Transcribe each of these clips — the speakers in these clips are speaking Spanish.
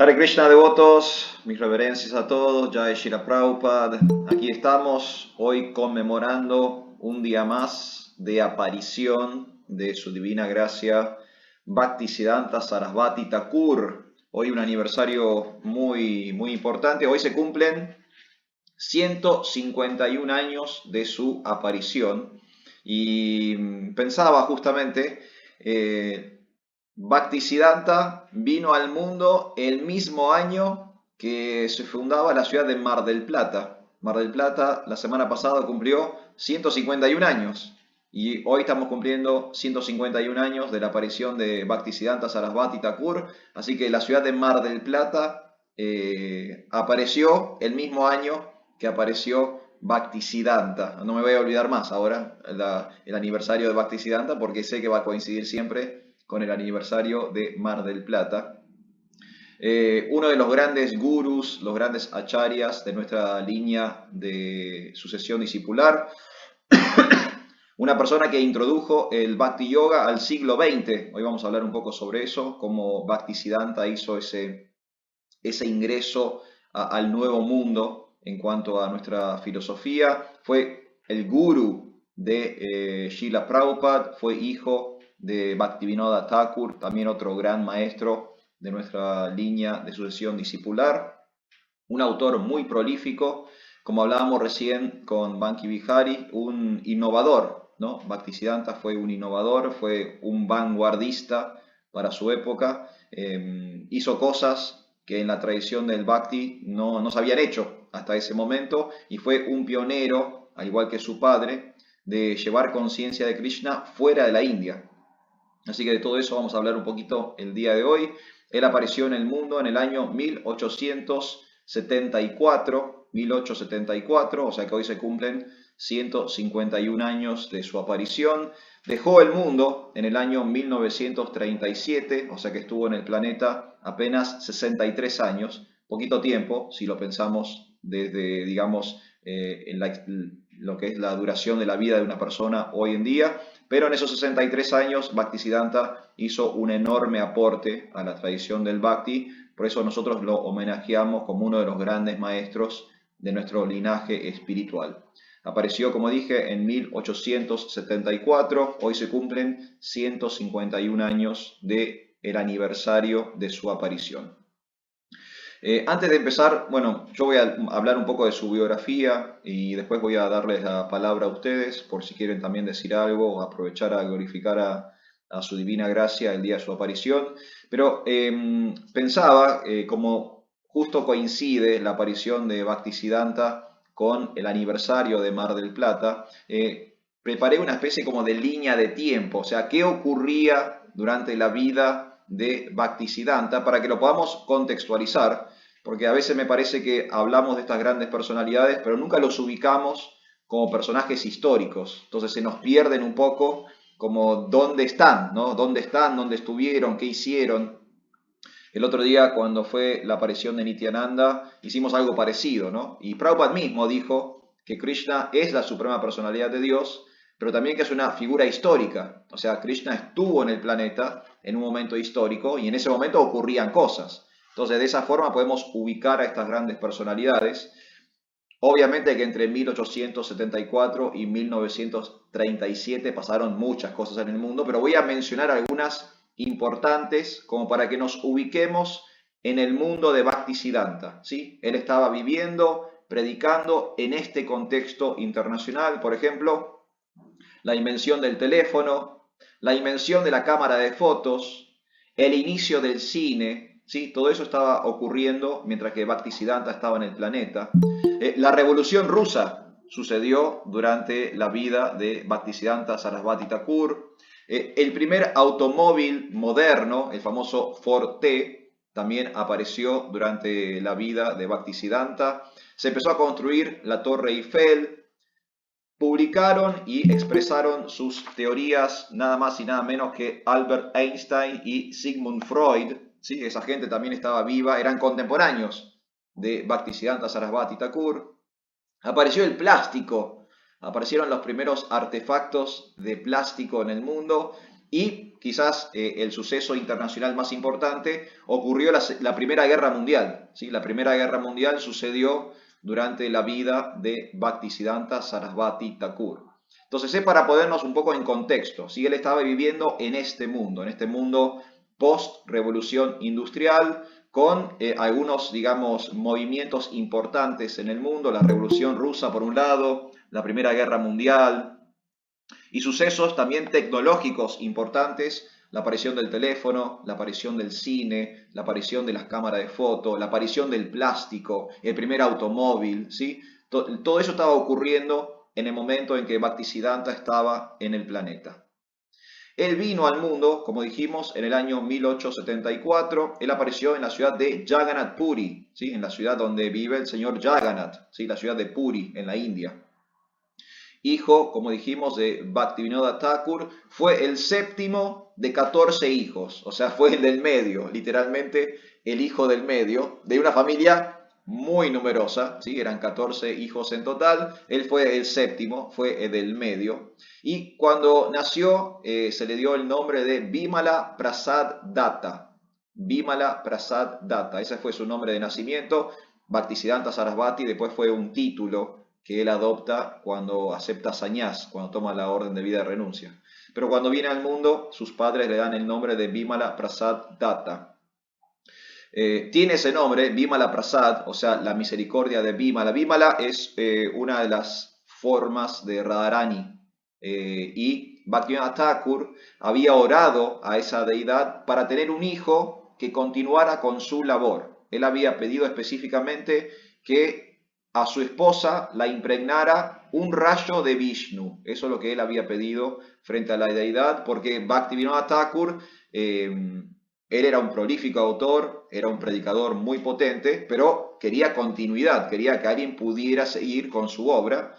Hare Krishna, devotos, mis reverencias a todos, Jai Shila Prabhupada. Aquí estamos hoy conmemorando un día más de aparición de su divina gracia Bhaktisiddhanta Sarasvati Thakur. Hoy un aniversario muy importante. Hoy se cumplen 151 años de su aparición y pensaba justamente, Bhaktisiddhanta vino al mundo el mismo año que se fundaba la ciudad de Mar del Plata. Mar del Plata la semana pasada cumplió 151 años y hoy estamos cumpliendo 151 años de la aparición de Bhaktisiddhanta Sarasvati Thakur, así que la ciudad de Mar del Plata apareció el mismo año que apareció Bhaktisiddhanta. No me voy a olvidar más ahora el aniversario de Bhaktisiddhanta porque sé que va a coincidir siempre con el aniversario de Mar del Plata. Uno de los grandes gurús, los grandes acharyas de nuestra línea de sucesión discipular, una persona que introdujo el Bhakti Yoga al siglo XX. Hoy vamos a hablar un poco sobre eso, cómo Bhaktisiddhanta hizo ese ingreso al nuevo mundo en cuanto a nuestra filosofía. Fue el guru de Srila Prabhupada, fue hijo de Bhaktivinoda Thakur, también otro gran maestro de nuestra línea de sucesión discipular, un autor muy prolífico, como hablábamos recién con Banki Bihari, un innovador, ¿no? Bhaktisiddhanta fue un innovador, fue un vanguardista para su época, hizo cosas que en la tradición del Bhakti no se habían hecho hasta ese momento y fue un pionero, al igual que su padre, de llevar conciencia de Krishna fuera de la India. Así que de todo eso vamos a hablar un poquito el día de hoy. Él apareció en el mundo en el año 1874, o sea que hoy se cumplen 151 años de su aparición. Dejó el mundo en el año 1937, o sea que estuvo en el planeta apenas 63 años, poquito tiempo si lo pensamos desde, digamos, lo que es la duración de la vida de una persona hoy en día, pero en esos 63 años Bhaktisiddhanta hizo un enorme aporte a la tradición del Bhakti, por eso nosotros lo homenajeamos como uno de los grandes maestros de nuestro linaje espiritual. Apareció, como dije, en 1874, hoy se cumplen 151 años del aniversario de su aparición. Antes de empezar, bueno, yo voy a hablar un poco de su biografía y después voy a darles la palabra a ustedes por si quieren también decir algo o aprovechar a glorificar a su divina gracia el día de su aparición. Pero pensaba, como justo coincide la aparición de Bhaktisiddhanta con el aniversario de Mar del Plata, preparé una especie como de línea de tiempo, o sea, qué ocurría durante la vida de Bhaktisiddhanta para que lo podamos contextualizar, porque a veces me parece que hablamos de estas grandes personalidades, pero nunca los ubicamos como personajes históricos, entonces se nos pierden un poco como dónde están, ¿no? ¿Dónde están? ¿Dónde estuvieron? ¿Qué hicieron? El otro día, cuando fue la aparición de Nityananda, hicimos algo parecido, ¿no? Y Prabhupada mismo dijo que Krishna es la suprema personalidad de Dios, pero también que es una figura histórica. O sea, Krishna estuvo en el planeta en un momento histórico y en ese momento ocurrían cosas. Entonces, de esa forma podemos ubicar a estas grandes personalidades. Obviamente que entre 1874 y 1937 pasaron muchas cosas en el mundo, pero voy a mencionar algunas importantes como para que nos ubiquemos en el mundo de Bhaktisiddhanta, ¿sí? Él estaba viviendo, predicando en este contexto internacional, por ejemplo, la invención del teléfono, la invención de la cámara de fotos, el inicio del cine, ¿sí? Todo eso estaba ocurriendo mientras que Bhaktisiddhanta estaba en el planeta. La revolución rusa sucedió durante la vida de Bhaktisiddhanta Sarasvati Thakur. El primer automóvil moderno, el famoso Ford T, también apareció durante la vida de Bhaktisiddhanta. Se empezó a construir la Torre Eiffel. Publicaron y expresaron sus teorías nada más y nada menos que Albert Einstein y Sigmund Freud. ¿Sí? Esa gente también estaba viva, eran contemporáneos de Bhaktisiddhanta Sarasvati Thakur. Apareció el plástico, aparecieron los primeros artefactos de plástico en el mundo Y quizás el suceso internacional más importante ocurrió la Primera Guerra Mundial. ¿Sí? La Primera Guerra Mundial sucedió durante la vida de Bhaktisiddhanta Sarasvati Thakur. Entonces es para ponernos un poco en contexto. ¿Sí? Él estaba viviendo en este mundo post-revolución industrial, con algunos, digamos, movimientos importantes en el mundo, la Revolución Rusa por un lado, la Primera Guerra Mundial, y sucesos también tecnológicos importantes, la aparición del teléfono, la aparición del cine, la aparición de las cámaras de foto, la aparición del plástico, el primer automóvil, ¿sí? Todo eso estaba ocurriendo en el momento en que Bhaktisiddhanta estaba en el planeta. Él vino al mundo, como dijimos, en el año 1874. Él apareció en la ciudad de Jagannath Puri, ¿sí? En la ciudad donde vive el señor Jagannath, ¿sí? La ciudad de Puri, en la India. Hijo, como dijimos, de Bhaktivinoda Thakur, fue el séptimo de 14 hijos, o sea, fue el del medio, literalmente el hijo del medio, de una familia muy numerosa, ¿sí? Eran 14 hijos en total, él fue el séptimo, fue el del medio, y cuando nació se le dio el nombre de Bimala Prasad Datta. Bimala Prasad Datta, ese fue su nombre de nacimiento. Bhaktisiddhanta Sarasvati después fue un título que él adopta cuando acepta sannyas, cuando toma la orden de vida de renuncia. Pero cuando viene al mundo, sus padres le dan el nombre de Bimala Prasad Datta. Tiene ese nombre, Bimala Prasad, o sea, la misericordia de Bimala. Bimala es una de las formas de Radharani. Y Bhaktivinoda Thakur había orado a esa deidad para tener un hijo que continuara con su labor. Él había pedido específicamente que a su esposa la impregnara un rayo de Vishnu. Eso es lo que él había pedido frente a la deidad, porque Bhaktivinoda Thakur, él era un prolífico autor, era un predicador muy potente, pero quería continuidad, quería que alguien pudiera seguir con su obra.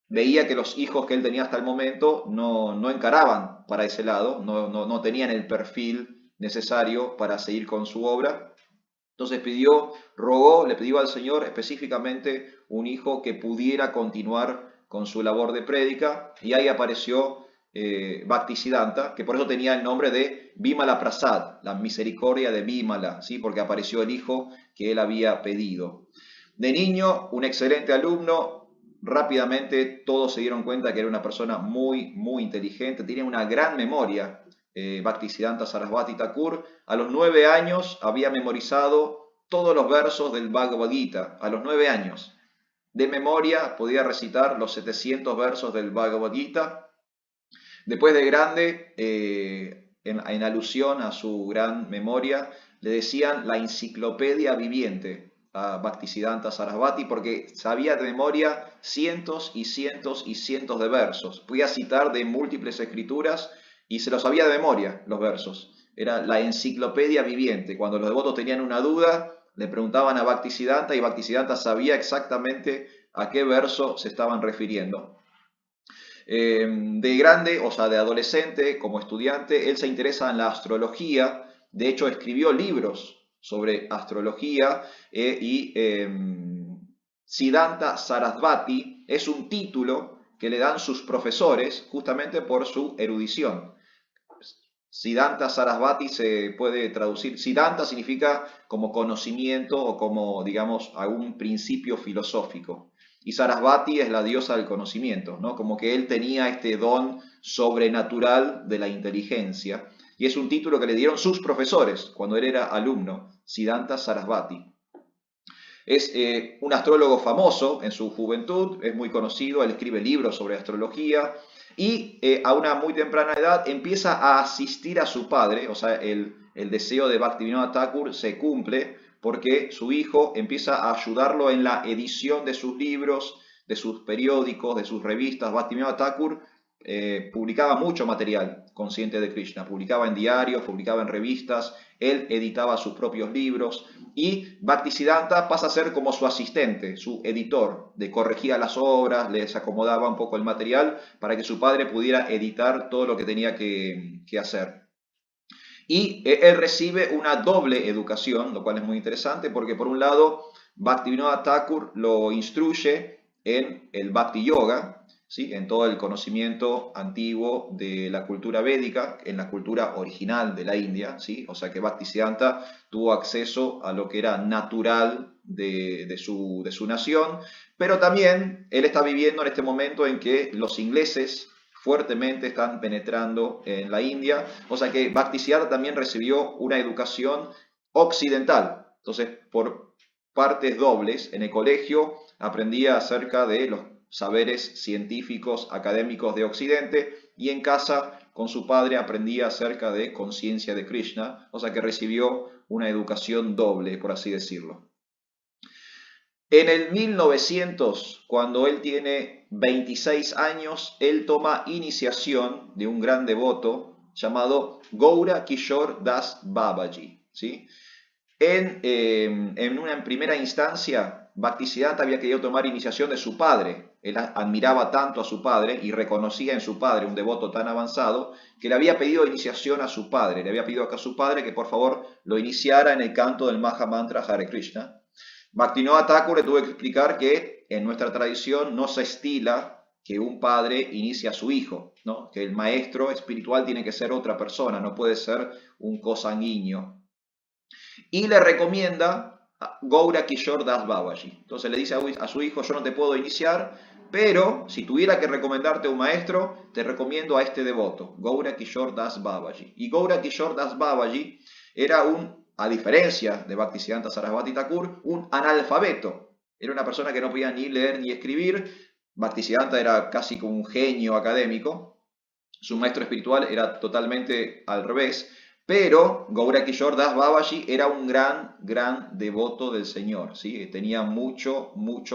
Veía que los hijos que él tenía hasta el momento no encaraban para ese lado, no tenían el perfil necesario para seguir con su obra. Entonces le pidió al Señor específicamente un hijo que pudiera continuar con su labor de prédica, y ahí apareció Bhaktisiddhanta, que por eso tenía el nombre de Bimala Prasad, la misericordia de Bimala, ¿sí? Porque apareció el hijo que él había pedido. De niño, un excelente alumno, rápidamente todos se dieron cuenta que era una persona muy inteligente, tenía una gran memoria. Bhaktisiddhanta Sarasvati Thakur a los 9 años había memorizado todos los versos del Bhagavad Gita. A los 9 años de memoria podía recitar los 700 versos del Bhagavad Gita. Después de grande, en alusión a su gran memoria, le decían la enciclopedia viviente a Bhaktisiddhanta Sarasvati, porque sabía de memoria cientos y cientos y cientos de versos. Podía citar de múltiples escrituras y se los sabía de memoria los versos. Era la enciclopedia viviente. Cuando los devotos tenían una duda, le preguntaban a Bhaktisiddhanta y Bhaktisiddhanta sabía exactamente a qué verso se estaban refiriendo. De grande, o sea, de adolescente, como estudiante, él se interesa en la astrología. De hecho, escribió libros sobre astrología y Siddhanta Sarasvati es un título que le dan sus profesores justamente por su erudición. Siddhanta Sarasvati se puede traducir, Siddhanta significa como conocimiento o como, digamos, algún principio filosófico. Y Sarasvati es la diosa del conocimiento, ¿no? Como que él tenía este don sobrenatural de la inteligencia. Y es un título que le dieron sus profesores cuando él era alumno, Siddhanta Sarasvati. Es un astrólogo famoso en su juventud, es muy conocido, él escribe libros sobre astrología y a una muy temprana edad empieza a asistir a su padre, o sea, el deseo de Bhaktivinoda Thakur se cumple porque su hijo empieza a ayudarlo en la edición de sus libros, de sus periódicos, de sus revistas. Bhaktivinoda Thakur publicaba mucho material consciente de Krishna, publicaba en diarios, publicaba en revistas, él editaba sus propios libros y Bhaktisiddhanta pasa a ser como su asistente, su editor, le corregía las obras, les acomodaba un poco el material para que su padre pudiera editar todo lo que tenía que hacer. Y él recibe una doble educación, lo cual es muy interesante porque por un lado Bhaktivinoda Thakur lo instruye en el Bhakti Yoga, ¿sí? En todo el conocimiento antiguo de la cultura védica, en la cultura original de la India, ¿sí? O sea que Bhaktisiddhanta tuvo acceso a lo que era natural de su nación, pero también él está viviendo en este momento en que los ingleses fuertemente están penetrando en la India, o sea que Bhaktisiddhanta también recibió una educación occidental. Entonces, por partes dobles, en el colegio aprendía acerca de los saberes científicos académicos de Occidente y en casa con su padre aprendía acerca de conciencia de Krishna, o sea que recibió una educación doble, por así decirlo. En el 1900, cuando él tiene 26 años, él toma iniciación de un gran devoto llamado Gaura Kishore Das Babaji, ¿sí? En primera instancia, Bhaktisiddhanta había querido tomar iniciación de su padre. Él admiraba tanto a su padre y reconocía en su padre un devoto tan avanzado que le había pedido iniciación a su padre. Le había pedido a su padre que por favor lo iniciara en el canto del Maha Mantra Hare Krishna. Bhaktivinoda Thakur le tuvo que explicar que en nuestra tradición no se estila que un padre inicie a su hijo, ¿no? Que el maestro espiritual tiene que ser otra persona, no puede ser un cosanguíneo. Y le recomienda a Gaura Kishore Das Babaji. Entonces le dice a su hijo, yo no te puedo iniciar, pero si tuviera que recomendarte a un maestro, te recomiendo a este devoto, Gaura Kishore Das Babaji. Y Gaura Kishore Das Babaji era a diferencia de Bhaktisiddhanta Sarasvati Thakur, un analfabeto. Era una persona que no podía ni leer ni escribir. Bhaktisiddhanta era casi como un genio académico. Su maestro espiritual era totalmente al revés. Pero Gaura Kishore Das Babaji era un gran devoto del Señor, ¿sí? Tenía mucho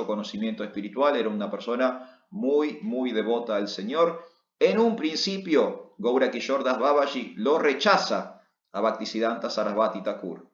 conocimiento espiritual, era una persona muy devota al Señor. En un principio, Gaura Kishore Das Babaji lo rechaza a Bhaktisiddhanta Sarasvati Thakur.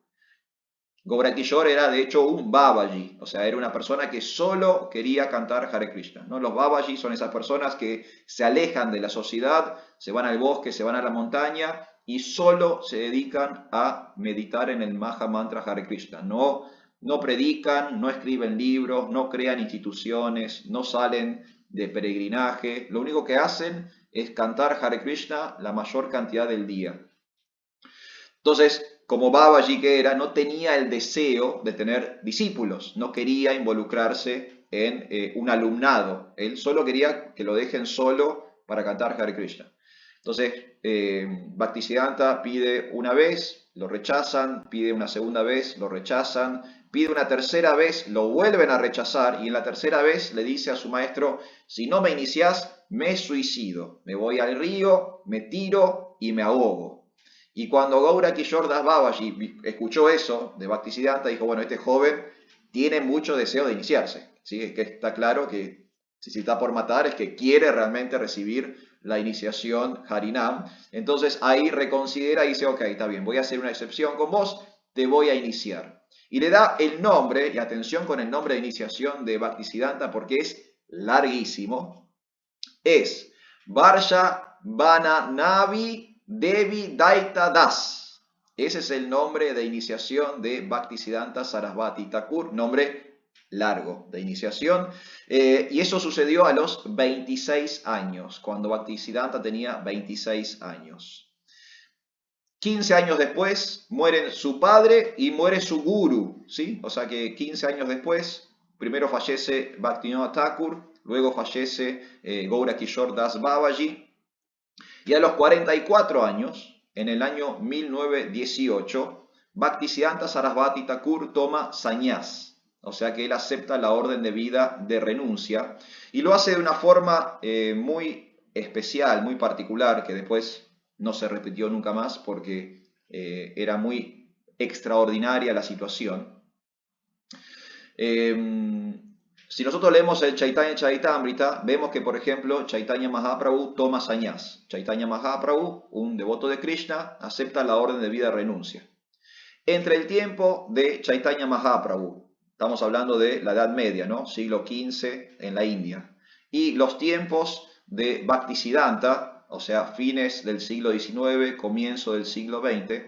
Gaura Kishore era de hecho un Babaji, o sea, era una persona que solo quería cantar Hare Krishna, ¿no? Los Babaji son esas personas que se alejan de la sociedad, se van al bosque, se van a la montaña y solo se dedican a meditar en el Maha Mantra Hare Krishna. No predican, no escriben libros, no crean instituciones, no salen de peregrinaje. Lo único que hacen es cantar Hare Krishna la mayor cantidad del día. Entonces, como Babaji que era, no tenía el deseo de tener discípulos, no quería involucrarse en un alumnado. Él solo quería que lo dejen solo para cantar Hare Krishna. Entonces, Bhaktisiddhanta pide una vez, lo rechazan, pide una segunda vez, lo rechazan, pide una tercera vez, lo vuelven a rechazar y en la tercera vez le dice a su maestro, si no me iniciás, me suicido, me voy al río, me tiro y me ahogo. Y cuando Gaura Kishore Das Babaji escuchó eso de Bhaktisiddhanta, dijo, bueno, este joven tiene mucho deseo de iniciarse, ¿sí? Es que está claro que si está por matar es que quiere realmente recibir la iniciación Harinam. Entonces ahí reconsidera y dice, ok, está bien, voy a hacer una excepción con vos, te voy a iniciar. Y le da el nombre, y atención con el nombre de iniciación de Bhaktisiddhanta porque es larguísimo, es Varsha Vananavi Devi Daita Das. Ese es el nombre de iniciación de Bhaktisiddhanta Sarasvati Thakur, nombre largo de iniciación, y eso sucedió a los 26 años, cuando Bhaktisiddhanta tenía 26 años. 15 años después mueren su padre y muere su guru, ¿sí? O sea que 15 años después, primero fallece Bhaktivinoda Thakur, luego fallece Gaura Kishore Das Babaji, y a los 44 años, en el año 1918, Bhaktisiddhanta Sarasvati Thakur toma sannyas. O sea que él acepta la orden de vida de renuncia y lo hace de una forma muy especial, muy particular, que después no se repitió nunca más porque era muy extraordinaria la situación. Si nosotros leemos el Chaitanya Charitamrita, vemos que, por ejemplo, Chaitanya Mahaprabhu toma sannyas. Chaitanya Mahaprabhu, un devoto de Krishna, acepta la orden de vida de renuncia. Entre el tiempo de Chaitanya Mahaprabhu, estamos hablando de la Edad Media, ¿no? Siglo XV en la India. Y los tiempos de Bhaktisiddhanta, o sea, fines del siglo XIX, comienzo del siglo XX,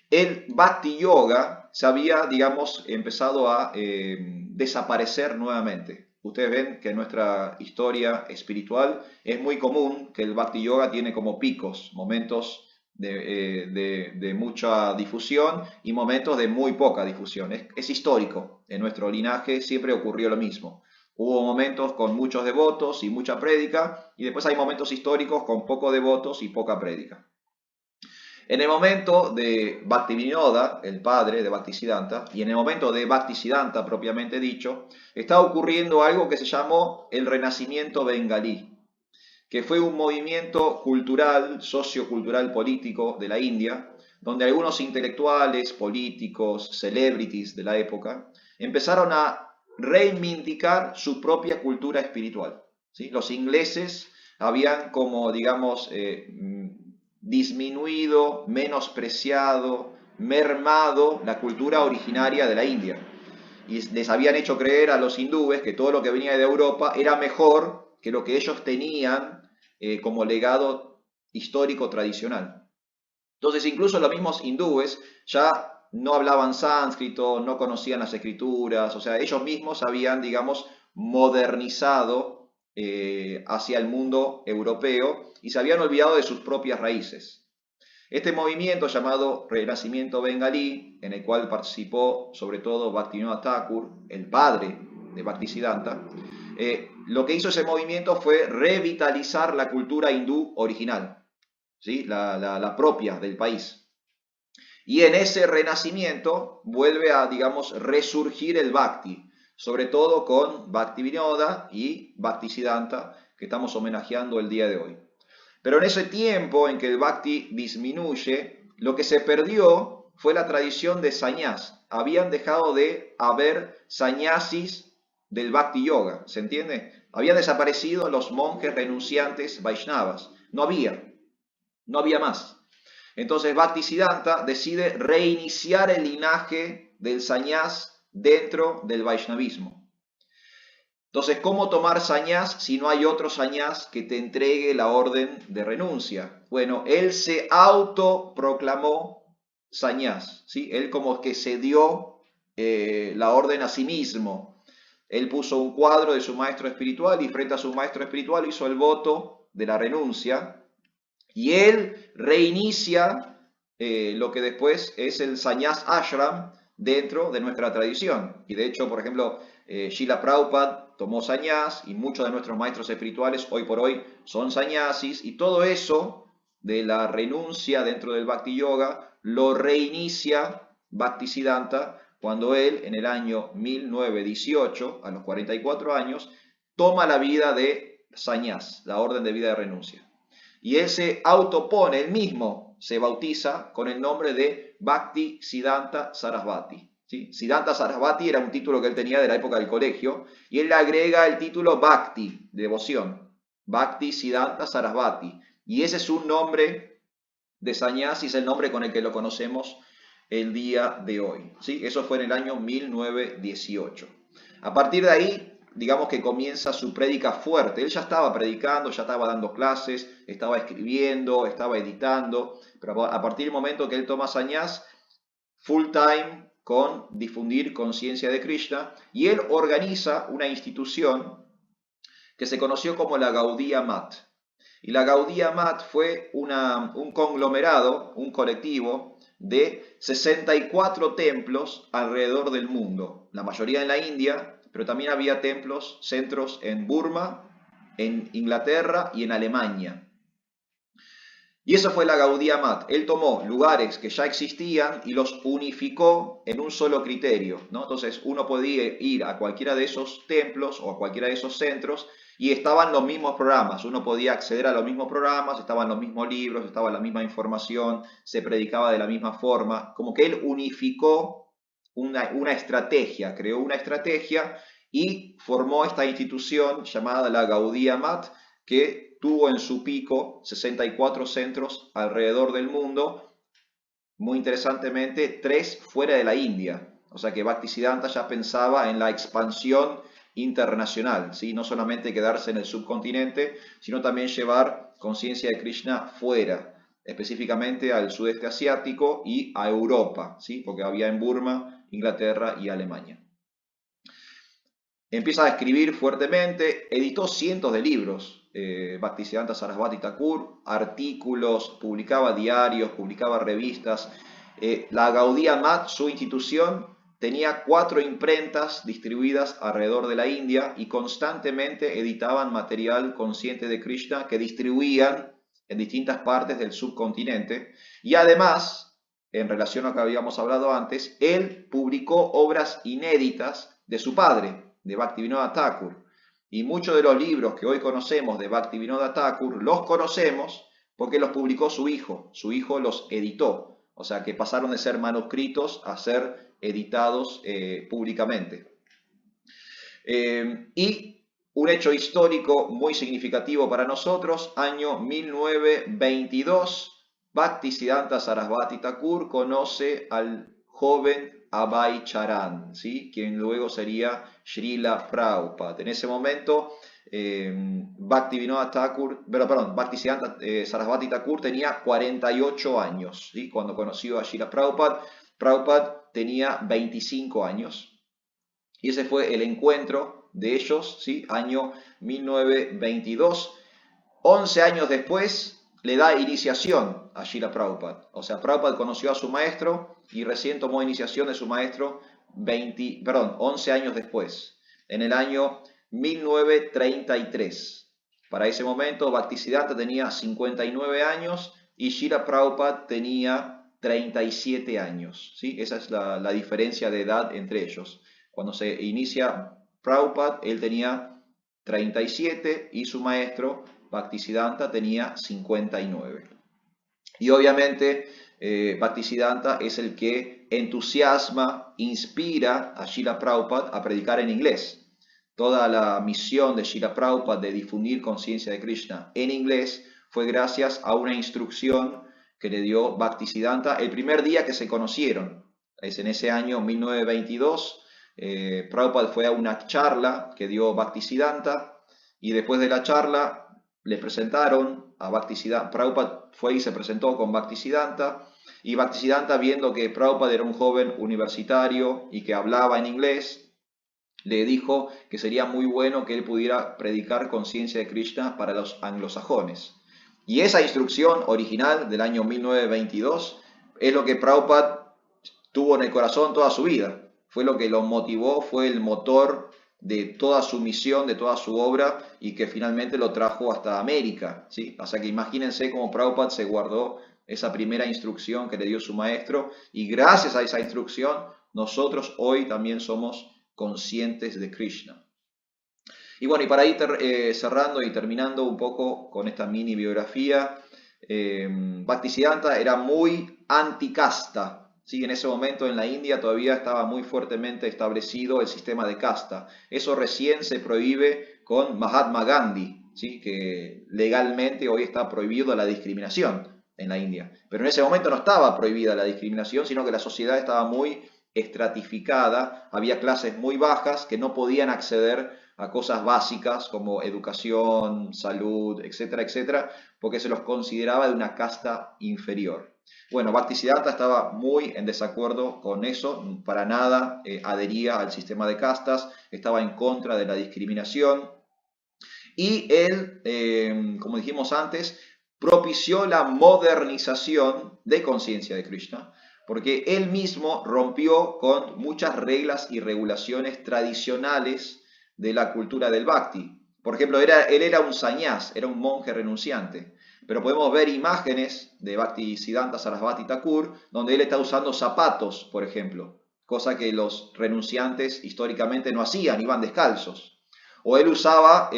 el Bhakti Yoga se había, digamos, empezado a desaparecer nuevamente. ustedes ven que en nuestra historia espiritual es muy común que el Bhakti Yoga tiene como picos, momentos de mucha difusión y momentos de muy poca difusión. Es histórico, en nuestro linaje siempre ocurrió lo mismo. Hubo momentos con muchos devotos y mucha prédica, y después hay momentos históricos con pocos devotos y poca prédica. En el momento de Bhaktivinoda, el padre de Bhaktisiddhanta, y en el momento de Bhaktisiddhanta propiamente dicho, está ocurriendo algo que se llamó el Renacimiento bengalí, que fue un movimiento cultural, sociocultural, político de la India, donde algunos intelectuales, políticos, celebrities de la época, empezaron a reivindicar su propia cultura espiritual. ¿Sí? Los ingleses habían como, digamos, disminuido, menospreciado, mermado la cultura originaria de la India. Y les habían hecho creer a los hindúes que todo lo que venía de Europa era mejor que lo que ellos tenían como legado histórico tradicional. Entonces incluso los mismos hindúes ya no hablaban sánscrito, no conocían las escrituras, o sea, ellos mismos habían, digamos, modernizado hacia el mundo europeo y se habían olvidado de sus propias raíces. Este movimiento llamado Renacimiento bengalí, en el cual participó sobre todo Bhaktivinoda Thakur, el padre de Bhaktisiddhanta, lo que hizo ese movimiento fue revitalizar la cultura hindú original, ¿sí? la propia del país. Y en ese renacimiento vuelve a, digamos, resurgir el Bhakti, sobre todo con Bhaktivinoda y Bhaktisiddhanta, que estamos homenajeando el día de hoy. Pero en ese tiempo en que el Bhakti disminuye, lo que se perdió fue la tradición de sannyas. Habían dejado de haber sannyasis del Bhakti Yoga, ¿se entiende? Habían desaparecido los monjes renunciantes Vaishnavas. No había más. Entonces Bhaktisiddhanta decide reiniciar el linaje del sannyas dentro del Vaishnavismo. Entonces, ¿cómo tomar sannyas si no hay otro sannyas que te entregue la orden de renuncia? Bueno, él se autoproclamó sannyas, ¿sí? Él como que se dio la orden a sí mismo. Él puso un cuadro de su maestro espiritual y frente a su maestro espiritual hizo el voto de la renuncia y él reinicia lo que después es el sannyas ashram dentro de nuestra tradición. Y de hecho, por ejemplo, Srila Prabhupada tomó sannyas y muchos de nuestros maestros espirituales hoy por hoy son sannyasis y todo eso de la renuncia dentro del Bhakti Yoga lo reinicia Bhaktisiddhanta cuando él en el año 1918, a los 44 años, toma la vida de sannyas, la orden de vida de renuncia. Y él se autopone, él mismo se bautiza con el nombre de Bhaktisiddhanta Sarasvati. ¿Sí? Siddhanta Sarasvati era un título que él tenía de la época del colegio, y él le agrega el título Bhakti, devoción. Bhaktisiddhanta Sarasvati. Y ese es un nombre de sannyasi, es el nombre con el que lo conocemos el día de hoy. ¿Sí? Eso fue en el año 1918. A partir de ahí, digamos que comienza su prédica fuerte. Él ya estaba predicando, ya estaba dando clases, estaba escribiendo, estaba editando, pero a partir del momento que él toma sannyas, full time con difundir conciencia de Krishna, y él organiza una institución que se conoció como la Gaudiya Math. Y la Gaudiya Math fue un conglomerado, un colectivo de 64 templos alrededor del mundo, la mayoría en la India, pero también había templos, centros en Burma, en Inglaterra y en Alemania. Y eso fue la Gaudiya Math. Él tomó lugares que ya existían y los unificó en un solo criterio, ¿no? Entonces uno podía ir a cualquiera de esos templos o a cualquiera de esos centros y estaban los mismos programas. Uno podía acceder a los mismos programas, estaban los mismos libros, estaba la misma información, se predicaba de la misma forma. Como que él unificó una estrategia, creó una estrategia y formó esta institución llamada la Gaudiya Math, que tuvo en su pico 64 centros alrededor del mundo, muy interesantemente 3 fuera de la India, o sea que Bhaktisiddhanta ya pensaba en la expansión internacional, ¿sí? No solamente quedarse en el subcontinente, sino también llevar conciencia de Krishna fuera, específicamente al sudeste asiático y a Europa, ¿sí? Porque había en Burma, Inglaterra y Alemania. empieza a escribir fuertemente, editó cientos de libros, Bhaktisiddhanta Sarasvati Thakur, artículos, publicaba diarios, publicaba revistas. La Gaudiya Math, su institución, tenía 4 imprentas distribuidas alrededor de la India y constantemente editaban material consciente de Krishna que distribuían en distintas partes del subcontinente. Y además, en relación a lo que habíamos hablado antes, él publicó obras inéditas de su padre, de Bhaktivinoda Thakur. Y muchos de los libros que hoy conocemos de Bhaktivinoda Thakur los conocemos porque los publicó su hijo los editó. O sea que pasaron de ser manuscritos a ser editados públicamente. Y un hecho histórico muy significativo para nosotros, año 1922, Bhaktisiddhanta Sarasvati Thakur conoce al joven Abhay Charan, ¿sí? Quien luego sería Srila Prabhupada. En ese momento, Bhaktisiddhanta Sarasvati Thakur tenía 48 años, ¿sí? Cuando conoció a Srila Prabhupada. Prabhupada tenía 25 años. Y ese fue el encuentro de ellos, ¿sí? Año 1922. 11 años después le da iniciación a Srila Prabhupada. O sea, Prabhupada conoció a su maestro y recién tomó iniciación de su maestro 11 años después, en el año 1933. Para ese momento, Bhaktisiddhanta tenía 59 años y Srila Prabhupada tenía 37 años. ¿Sí? Esa es la diferencia de edad entre ellos. Cuando se inicia Prabhupada, él tenía 37 y su maestro Bhaktisiddhanta tenía 59. Y obviamente Bhaktisiddhanta es el que entusiasma, inspira a Srila Prabhupada a predicar en inglés. Toda la misión de Srila Prabhupada de difundir conciencia de Krishna en inglés fue gracias a una instrucción que le dio Bhaktisiddhanta el primer día que se conocieron. Es en ese año 1922. Prabhupada fue a una charla que dio Bhaktisiddhanta y después de la charla le presentaron a Bhaktisiddhanta. Prabhupada fue y se presentó con Bhaktisiddhanta y Bhaktisiddhanta, viendo que Prabhupada era un joven universitario y que hablaba en inglés, le dijo que sería muy bueno que él pudiera predicar conciencia de Krishna para los anglosajones. Y esa instrucción original del año 1922 es lo que Prabhupada tuvo en el corazón toda su vida. Fue lo que lo motivó, fue el motor de toda su misión, de toda su obra, y que finalmente lo trajo hasta América, ¿sí? O sea que imagínense cómo Prabhupada se guardó esa primera instrucción que le dio su maestro, y gracias a esa instrucción nosotros hoy también somos conscientes de Krishna. Y bueno, y para ir cerrando y terminando un poco con esta mini biografía, Bhaktisiddhanta era muy anticasta. ¿Sí? En ese momento en la India todavía estaba muy fuertemente establecido el sistema de casta. Eso recién se prohíbe con Mahatma Gandhi, ¿sí? Que legalmente hoy está prohibido la discriminación en la India. Pero en ese momento no estaba prohibida la discriminación, sino que la sociedad estaba muy estratificada, había clases muy bajas que no podían acceder a cosas básicas como educación, salud, etcétera, etcétera, porque se los consideraba de una casta inferior. Bueno, Bhaktisiddhanta estaba muy en desacuerdo con eso, para nada adhería al sistema de castas, estaba en contra de la discriminación y él, como dijimos antes, propició la modernización de conciencia de Krishna, porque él mismo rompió con muchas reglas y regulaciones tradicionales de la cultura del Bhakti. Por ejemplo, él era un sannyas, era un monje renunciante. Pero podemos ver imágenes de Bhaktisiddhanta Sarasvati Thakur donde él está usando zapatos, por ejemplo, cosa que los renunciantes históricamente no hacían, iban descalzos. O él usaba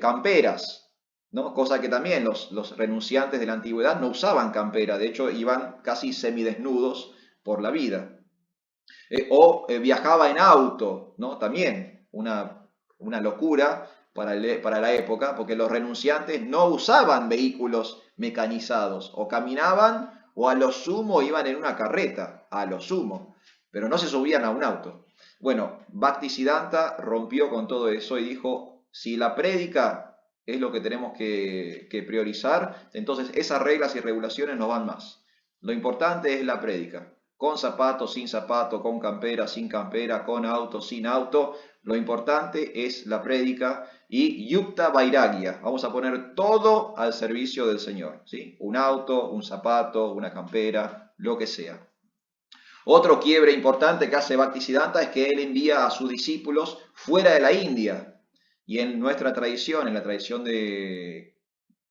camperas, ¿no? Cosa que también los renunciantes de la antigüedad no usaban campera, de hecho iban casi semidesnudos por la vida. Viajaba en auto, ¿no? También una locura para la época, porque los renunciantes no usaban vehículos mecanizados, o caminaban o a lo sumo iban en una carreta, a lo sumo, pero no se subían a un auto. Bueno, Bhaktisiddhanta rompió con todo eso y dijo, si la prédica es lo que tenemos que priorizar, entonces esas reglas y regulaciones no van más. Lo importante es la prédica. con zapato, sin zapato, con campera, sin campera, con auto, sin auto. Lo importante es la prédica y yukta vairagya. Vamos a poner todo al servicio del Señor, ¿sí? Un auto, un zapato, una campera, lo que sea. Otro quiebre importante que hace Bhaktisiddhanta es que él envía a sus discípulos fuera de la India. Y en nuestra tradición, en la tradición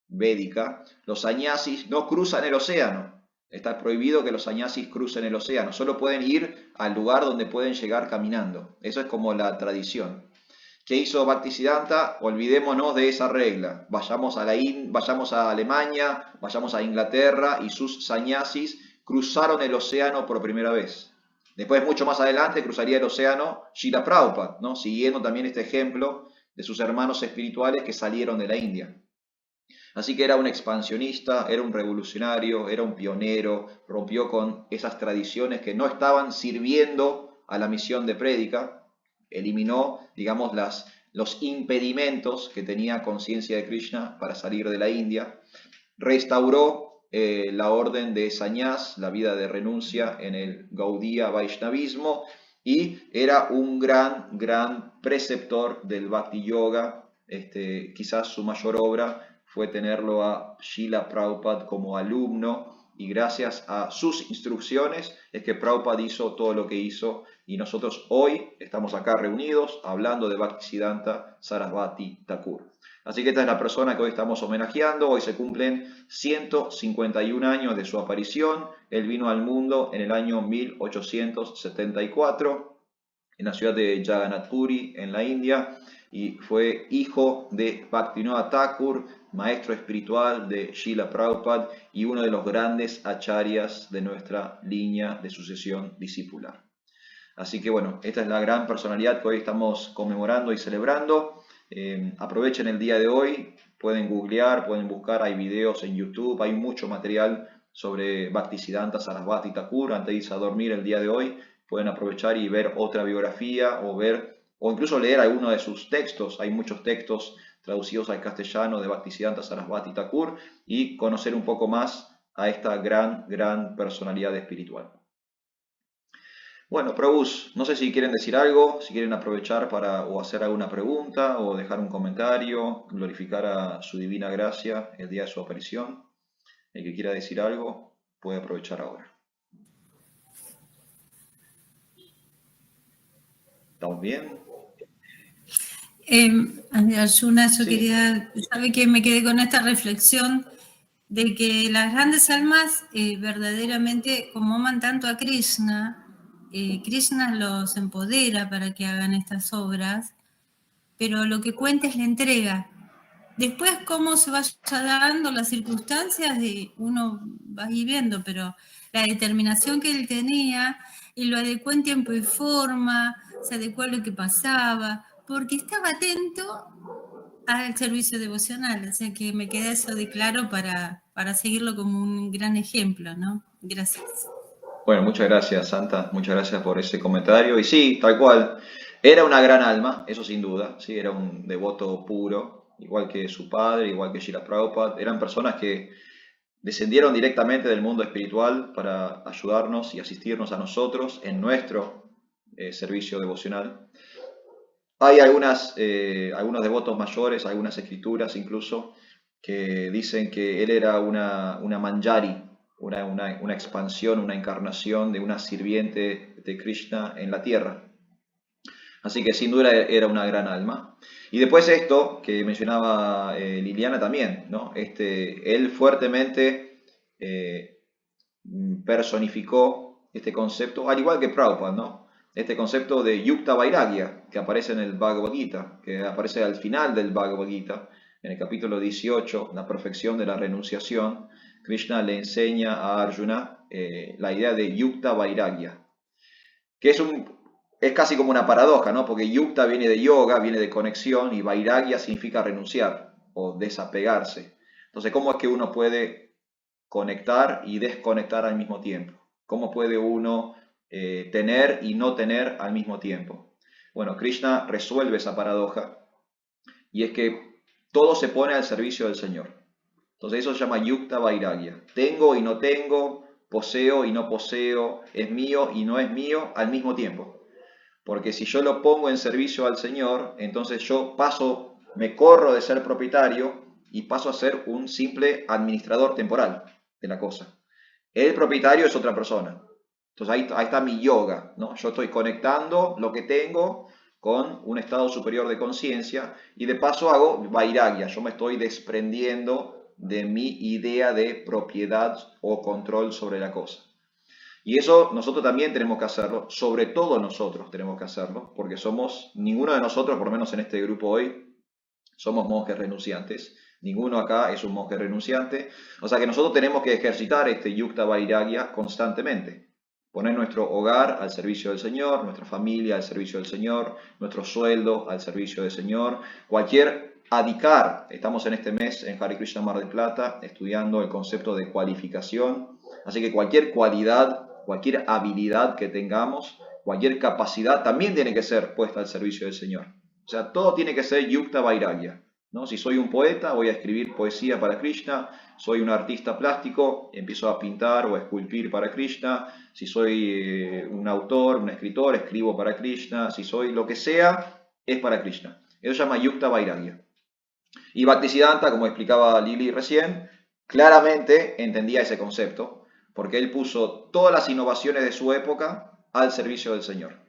védica, los sannyasis no cruzan el océano. Está prohibido que los sannyasis crucen el océano. Solo pueden ir al lugar donde pueden llegar caminando. Eso es como la tradición. ¿Qué hizo Bhaktisiddhanta? Olvidémonos de esa regla. Vayamos a Alemania, vayamos a Inglaterra y sus sannyasis cruzaron el océano por primera vez. Después, mucho más adelante, cruzaría el océano Srila Prabhupada, ¿no? Siguiendo también este ejemplo de sus hermanos espirituales que salieron de la India. Así que era un expansionista, era un revolucionario, era un pionero, rompió con esas tradiciones que no estaban sirviendo a la misión de prédica, eliminó, digamos, los impedimentos que tenía conciencia de Krishna para salir de la India, restauró la orden de sannyas, la vida de renuncia en el Gaudiya Vaishnavismo, y era un gran preceptor del Bhakti Yoga. Quizás su mayor obra fue tenerlo a Srila Prabhupada como alumno, y gracias a sus instrucciones es que Prabhupada hizo todo lo que hizo, y nosotros hoy estamos acá reunidos hablando de Bhaktisiddhanta Sarasvati Thakur. Así que esta es la persona que hoy estamos homenajeando. Hoy se cumplen 151 años de su aparición. Él vino al mundo en el año 1874 en la ciudad de Jagannath Puri, en la India, y fue hijo de Bhaktivinoda Thakur, maestro espiritual de Srila Prabhupada y uno de los grandes acharyas de nuestra línea de sucesión discipular. Así que bueno, esta es la gran personalidad que hoy estamos conmemorando y celebrando. Aprovechen el día de hoy, pueden googlear, pueden buscar, hay videos en YouTube, hay mucho material sobre Bhaktisiddhanta Sarasvati Thakur. Antes de irse a dormir el día de hoy, pueden aprovechar y ver otra biografía o incluso leer alguno de sus textos. Hay muchos textos traducidos al castellano de Bhaktisiddhanta Sarasvati Thakur, y conocer un poco más a esta gran personalidad espiritual. Bueno, Prabhus, no sé si quieren decir algo, si quieren aprovechar para o hacer alguna pregunta o dejar un comentario, glorificar a su divina gracia el día de su aparición. El que quiera decir algo puede aprovechar ahora. ¿Estamos bien? Arjuna, yo Sí. quería, sabe que me quedé con esta reflexión de que las grandes almas verdaderamente, como aman tanto a Krishna, Krishna los empodera para que hagan estas obras, pero lo que cuenta es la entrega. Después, cómo se vaya dando las circunstancias, uno va a ir viendo, pero la determinación que él tenía, y lo adecuó en tiempo y forma, se adecuó a lo que pasaba, porque estaba atento al servicio devocional. O sea que me queda eso de claro para seguirlo como un gran ejemplo, ¿no? Gracias. Bueno, muchas gracias, Santa, muchas gracias por ese comentario. Y sí, tal cual, era una gran alma, eso sin duda, sí, era un devoto puro, igual que su padre, igual que Srila Prabhupada. Eran personas que descendieron directamente del mundo espiritual para ayudarnos y asistirnos a nosotros en nuestro servicio devocional. Hay algunos devotos mayores, algunas escrituras incluso, que dicen que él era una manjari, una expansión, una encarnación de una sirviente de Krishna en la tierra. Así que sin duda era una gran alma. Y después esto que mencionaba Liliana también, ¿no? Él fuertemente personificó este concepto, al igual que Prabhupada, ¿no? Este concepto de Yukta Vairagya, que aparece en el Bhagavad Gita, que aparece al final del Bhagavad Gita, en el capítulo 18, la perfección de la renunciación. Krishna le enseña a Arjuna la idea de Yukta Vairagya, que es casi como una paradoja, ¿no? Porque Yukta viene de yoga, viene de conexión, y Vairagya significa renunciar o desapegarse. Entonces, ¿cómo es que uno puede conectar y desconectar al mismo tiempo? ¿Cómo puede uno tener y no tener al mismo tiempo? Bueno, Krishna resuelve esa paradoja, y es que todo se pone al servicio del Señor. Entonces eso se llama Yukta Vairagya. Tengo y no tengo, poseo y no poseo, es mío y no es mío al mismo tiempo. Porque si yo lo pongo en servicio al Señor, entonces yo me corro de ser propietario y paso a ser un simple administrador temporal de la cosa. El propietario es otra persona. Entonces ahí está mi yoga, ¿no? Yo estoy conectando lo que tengo con un estado superior de conciencia y de paso hago vairagya. Yo me estoy desprendiendo de mi idea de propiedad o control sobre la cosa. Y eso nosotros también tenemos que hacerlo, sobre todo nosotros tenemos que hacerlo, porque ninguno de nosotros, por lo menos en este grupo hoy, somos monjes renunciantes. Ninguno acá es un monje renunciante. O sea que nosotros tenemos que ejercitar este yukta vairagya constantemente. Poner nuestro hogar al servicio del Señor, nuestra familia al servicio del Señor, nuestro sueldo al servicio del Señor. Cualquier adhikar, estamos en este mes en Hare Krishna Mar del Plata estudiando el concepto de cualificación. Así que cualquier cualidad, cualquier habilidad que tengamos, cualquier capacidad también tiene que ser puesta al servicio del Señor. O sea, todo tiene que ser yukta vairagya, ¿no? Si soy un poeta, voy a escribir poesía para Krishna. Soy un artista plástico, empiezo a pintar o a esculpir para Krishna. Si soy un autor, un escritor, escribo para Krishna. Si soy lo que sea, es para Krishna. Eso se llama yukta vairagya. Y Bhaktisiddhanta, como explicaba Lili recién, claramente entendía ese concepto, porque él puso todas las innovaciones de su época al servicio del Señor.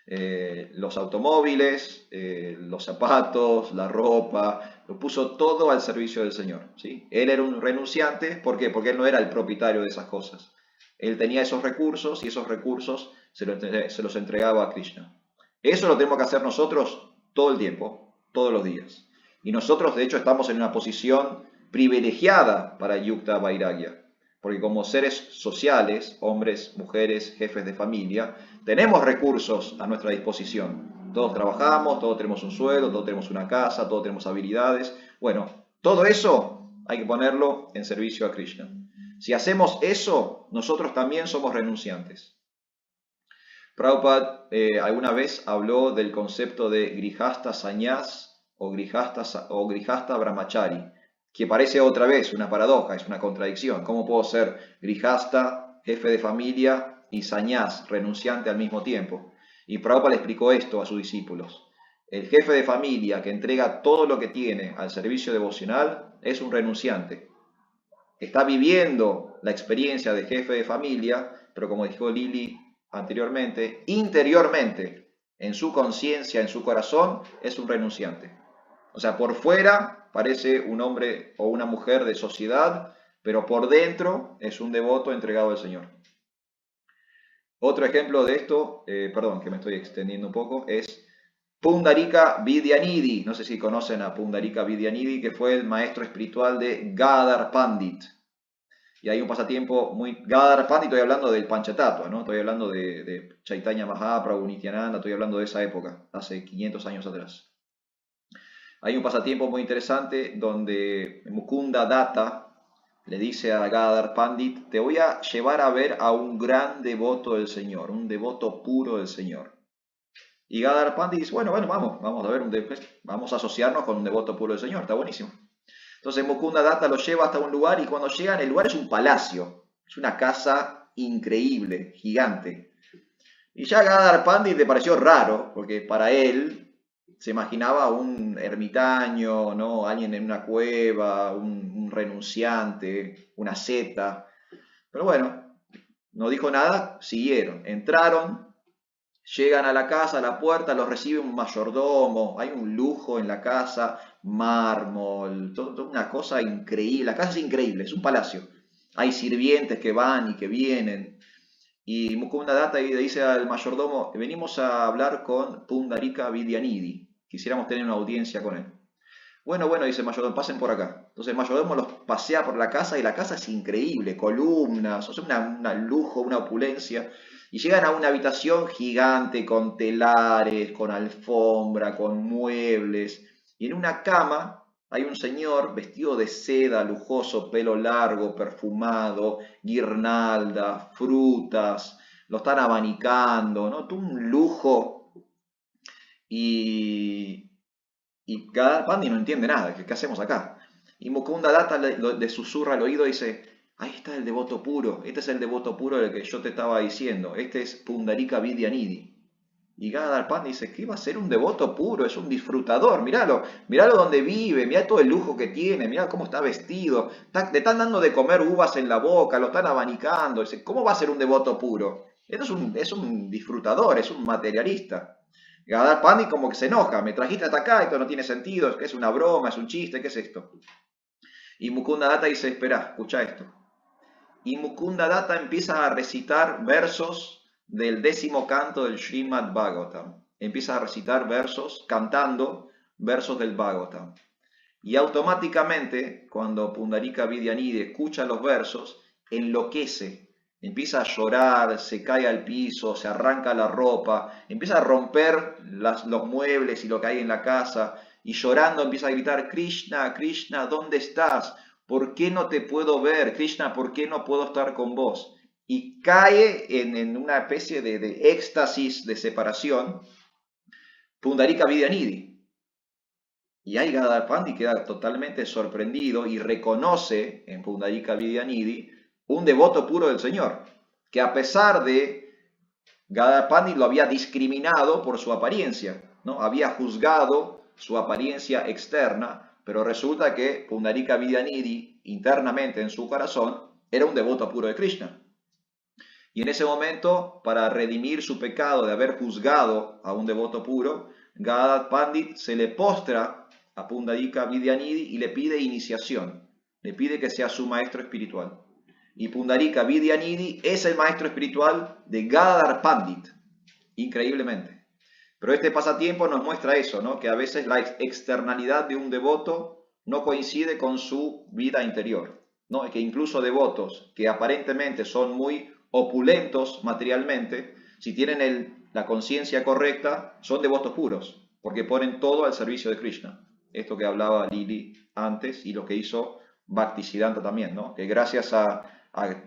Los automóviles, los zapatos, la ropa, lo puso todo al servicio del Señor, ¿sí? Él era un renunciante, ¿por qué? Porque él no era el propietario de esas cosas. Él tenía esos recursos y esos recursos se los entregaba a Krishna. Eso lo tenemos que hacer nosotros todo el tiempo, todos los días. Y nosotros, de hecho, estamos en una posición privilegiada para Yukta Vairagya. Porque como seres sociales, hombres, mujeres, jefes de familia, tenemos recursos a nuestra disposición. Todos trabajamos, todos tenemos un sueldo, todos tenemos una casa, todos tenemos habilidades. Bueno, todo eso hay que ponerlo en servicio a Krishna. Si hacemos eso, nosotros también somos renunciantes. Prabhupada alguna vez habló del concepto de Grihasta Sannyas o Grihasta Brahmachari, que parece otra vez una paradoja, es una contradicción. ¿Cómo puedo ser Grihasta, jefe de familia, y Sannyas, renunciante al mismo tiempo? Y Prabhupada le explicó esto a sus discípulos. El jefe de familia que entrega todo lo que tiene al servicio devocional es un renunciante. Está viviendo la experiencia de jefe de familia, pero como dijo Lili anteriormente, interiormente, en su conciencia, en su corazón, es un renunciante. O sea, por fuera parece un hombre o una mujer de sociedad, pero por dentro es un devoto entregado al Señor. Otro ejemplo de esto, perdón que me estoy extendiendo un poco, es Pundarika Vidyanidhi. No sé si conocen a Pundarika Vidyanidhi, que fue el maestro espiritual de Gadadhar Pandit. Y hay un pasatiempo muy... Gadadhar Pandit, estoy hablando del Panchatattva, ¿no? Estoy hablando de Chaitanya Mahaprabhu, Nityananda, estoy hablando de esa época, hace 500 años atrás. Hay un pasatiempo muy interesante donde Mukunda Datta le dice a Gadadhar Pandit: te voy a llevar a ver a un gran devoto del Señor, un devoto puro del Señor. Y Gadadhar Pandit dice: bueno, vamos a ver, vamos a asociarnos con un devoto puro del Señor, está buenísimo. Entonces Mukunda Datta lo lleva hasta un lugar y cuando llegan, el lugar es un palacio, es una casa increíble, gigante. Y ya a Gadadhar Pandit le pareció raro, porque para él se imaginaba un ermitaño, ¿no? Alguien en una cueva, un renunciante, una seta. Pero bueno, no dijo nada, siguieron, entraron, llegan a la casa, a la puerta, los recibe un mayordomo, hay un lujo en la casa, mármol, toda una cosa increíble. La casa es increíble, es un palacio. Hay sirvientes que van y que vienen. Y Mukunda Datta le dice al mayordomo: venimos a hablar con Pundarika Vidyanidhi. Quisiéramos tener una audiencia con él. Bueno, dice el mayordomo, pasen por acá. Entonces el mayordomo los pasea por la casa y la casa es increíble, columnas, o sea, un lujo, una opulencia. Y llegan a una habitación gigante con telares, con alfombra, con muebles. Y en una cama hay un señor vestido de seda, lujoso, pelo largo, perfumado, guirnalda, frutas, lo están abanicando, ¿no? Todo un lujo. Y Gadadhar Pandit no entiende nada, ¿qué hacemos acá? Y Mukunda Datta le susurra al oído y dice: Ahí está el devoto puro. Este es el devoto puro del que yo te estaba diciendo. Este es Pundarika Vidyanidhi. Y Gadadhar Pandit dice, ¿qué va a ser un devoto puro? Es un disfrutador, míralo donde vive, mirá todo el lujo que tiene, mirá cómo está vestido, le están dando de comer uvas en la boca, lo están abanicando. Dice, ¿cómo va a ser un devoto puro? Esto es un disfrutador, es un materialista. Gadadhar Pandit como que se enoja, me trajiste hasta acá, esto no tiene sentido, es una broma, es un chiste, ¿qué es esto? Y Mukunda Datta dice, espera, escucha esto. Y Mukunda Datta empieza a recitar versos del 10º canto del Srimad Bhagavatam. Empieza a recitar versos, cantando versos del Bhagavatam. Y automáticamente, cuando Pundarika Vidyanidhi escucha los versos, enloquece, empieza a llorar, se cae al piso, se arranca la ropa, empieza a romper los muebles y lo que hay en la casa, y llorando empieza a gritar, Krishna, Krishna, ¿dónde estás? ¿Por qué no te puedo ver? Krishna, ¿por qué no puedo estar con vos? Y cae en una especie de éxtasis de separación Pundarika Vidyanidhi. Y ahí Gadadhar Pandit queda totalmente sorprendido y reconoce en Pundarika Vidyanidhi un devoto puro del Señor, que a pesar de Gadadhar Pandit lo había discriminado por su apariencia, ¿no? Había juzgado su apariencia externa, pero resulta que Pundarika Vidyanidhi internamente en su corazón era un devoto puro de Krishna. Y en ese momento, para redimir su pecado de haber juzgado a un devoto puro, Gadadhar Pandit se le postra a Pundarika Vidyanidhi y le pide iniciación, le pide que sea su maestro espiritual. Y Pundarika Vidyanidhi es el maestro espiritual de Gadadhar Pandit, increíblemente. Pero este pasatiempo nos muestra eso, ¿no? Que a veces la externalidad de un devoto no coincide con su vida interior, ¿no? Que incluso devotos que aparentemente son muy opulentos materialmente, si tienen la conciencia correcta, son devotos puros, porque ponen todo al servicio de Krishna. Esto que hablaba Lili antes y lo que hizo Bhaktisiddhanta también, ¿no? Que gracias a